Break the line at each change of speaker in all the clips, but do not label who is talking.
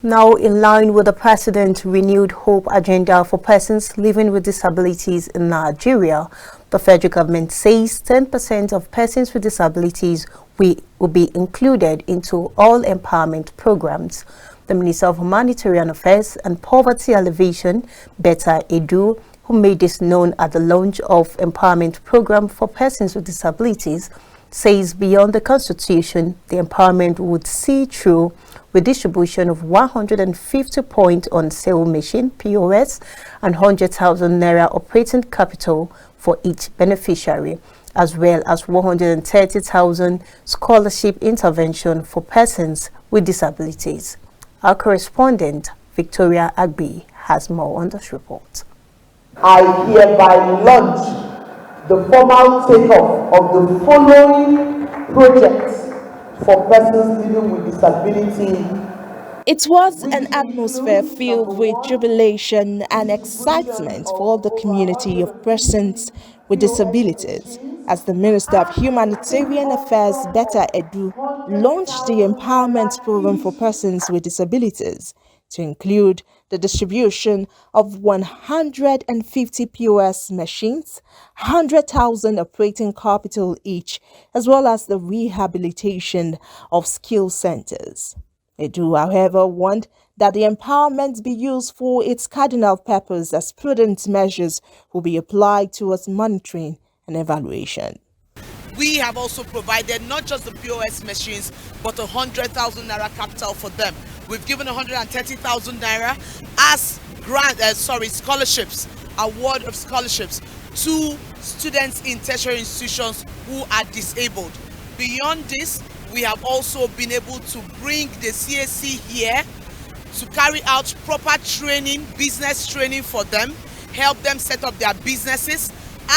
Now, in line with the President's renewed hope agenda for persons living with disabilities in Nigeria, the federal government says 10% of persons with disabilities will be included into all empowerment programs. The Minister of Humanitarian Affairs and Poverty Alleviation, Betta Edu, who made this known at the launch of Empowerment Program for Persons with Disabilities, says beyond the Constitution, the empowerment would see through with distribution of 150 point on sale machine POS and 100,000 naira operating capital for each beneficiary, as well as 130,000 scholarship intervention for persons with disabilities. Our correspondent, Victoria Agbi, has more on this report.
I hereby launch the formal takeoff of the following projects for persons living with disability.
It was an atmosphere filled with jubilation and excitement for the community of persons with disabilities as the Minister of Humanitarian Affairs, Betta Edu, launched the Empowerment Program for Persons with Disabilities to include the distribution of 150 POS machines, 100,000 operating capital each, as well as the rehabilitation of skill centers. Edu, however, warned that the empowerment be used for its cardinal purpose as prudent measures will be applied towards monitoring and evaluation.
We have also provided not just the POS machines, but 100,000 naira capital for them. We've given 130,000 naira as scholarships, award of scholarships to students in tertiary institutions who are disabled. Beyond this, we have also been able to bring the CAC here to carry out proper training, business training for them, help them set up their businesses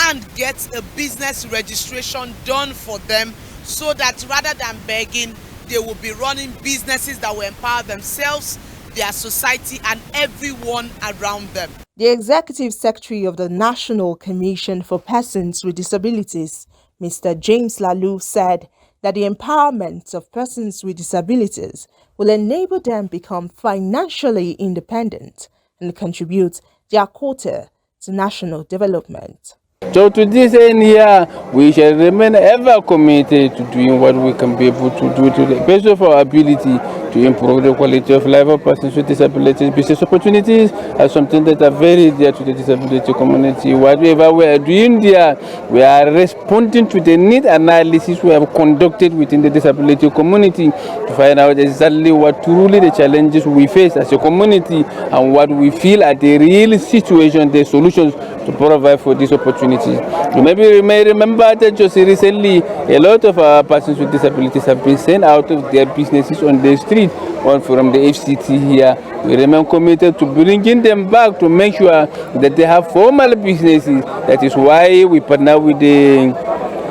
and get a business registration done for them so that rather than begging, they will be running businesses that will empower themselves, their society and everyone around them.
The Executive Secretary of the National Commission for Persons with Disabilities, Mr. James Lalu, said that the empowerment of persons with disabilities will enable them become financially independent and contribute their quota to national development.
So to this end here, we shall remain ever committed to doing what we can be able to do to the best of our ability to improve the quality of life of persons with disabilities. Business opportunities are something that are very dear to the disability community. Whatever we are doing there, we are responding to the need analysis we have conducted within the disability community to find out exactly what truly the challenges we face as a community and what we feel are the real situation, the solutions to provide for these opportunities. You may remember that just recently a lot of our persons with disabilities have been sent out of their businesses on the street or from the FCT here. We remain committed to bringing them back to make sure that they have formal businesses. That is why we partner with the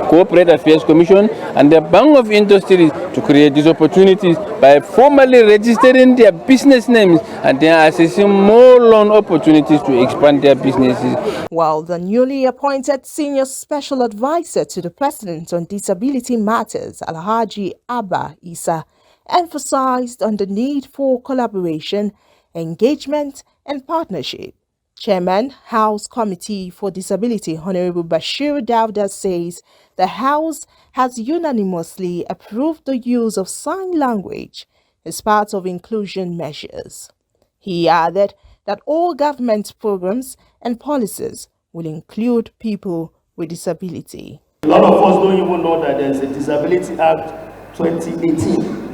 Corporate Affairs Commission and the Bank of Industry to create these opportunities by formally registering their business names and then assessing more loan opportunities to expand their businesses.
While the newly appointed Senior Special Advisor to the President on Disability Matters, Alhaji Abba Isa, emphasized on the need for collaboration, engagement and partnership. Chairman, House Committee for Disability, Honorable Bashir Dauda, says the House has unanimously approved the use of sign language as part of inclusion measures. He added that all government programs and policies will include people with disability.
A lot of us don't even know that there's a Disability Act 2018.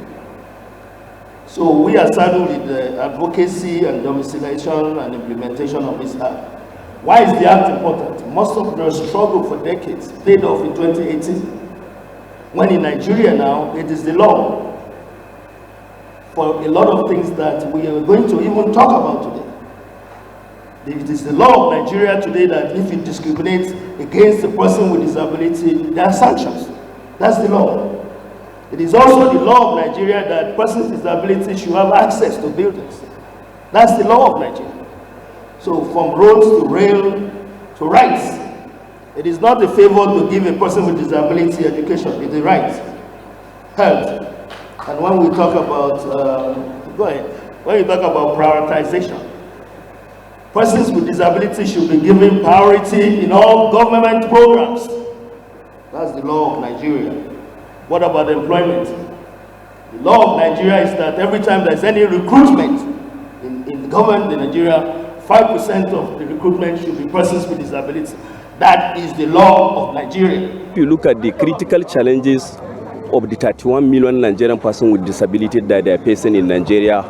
So we are saddled with the advocacy and domiciliation and implementation of this act. Why is the act important? Most of the struggle for decades paid off in 2018. When in Nigeria now, it is the law for a lot of things that we are going to even talk about today. It is the law of Nigeria today that if you discriminate against a person with disability, there are sanctions. That's the law. It is also the law of Nigeria that persons with disability should have access to buildings. That's the law of Nigeria. So from roads to rail to rights, it is not a favor to give a person with disability education. It's a right. Health. And when we talk about, go ahead. When you talk about prioritization, persons with disabilities should be given priority in all government programs. That's the law of Nigeria. What about employment? The law of Nigeria is that every time there's any recruitment in the government in Nigeria, 5% of the recruitment should be persons with disabilities. That is the law of Nigeria.
If you look at the critical challenges of the 31 million Nigerian persons with disability that they are facing in Nigeria,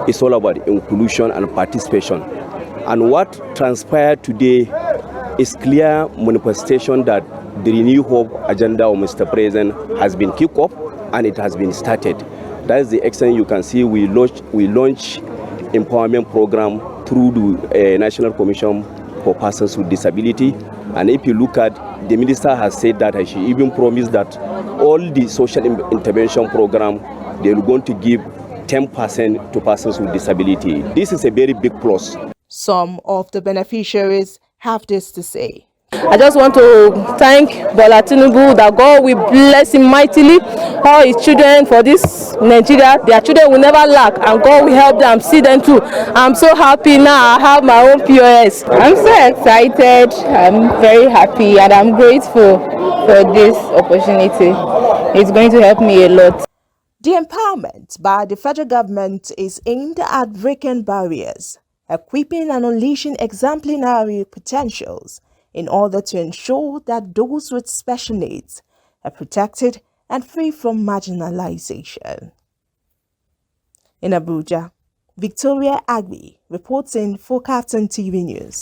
it's all about inclusion and participation. And what transpired today is clear manifestation that the Renew Hope agenda of Mr. President has been kicked off and it has been started. That is the extent you can see we launch empowerment program through the National Commission for Persons with Disability. And if you look at, the minister has said that she even promised that all the social intervention program, they are going to give 10% to persons with disability. This is a very big plus.
Some of the beneficiaries have this to say.
I just want to thank Bola Tinubu, that God will bless him mightily, all his children for this Nigeria. Their children will never lack and God will help them, see them too. I'm so happy now I have my own POS.
I'm so excited, I'm very happy and I'm grateful for this opportunity. It's going to help me a lot.
The empowerment by the federal government is aimed at breaking barriers, equipping and unleashing exemplary potentials in order to ensure that those with special needs are protected and free from marginalization. In Abuja, Victoria Agbi reporting for KAFTAN TV News.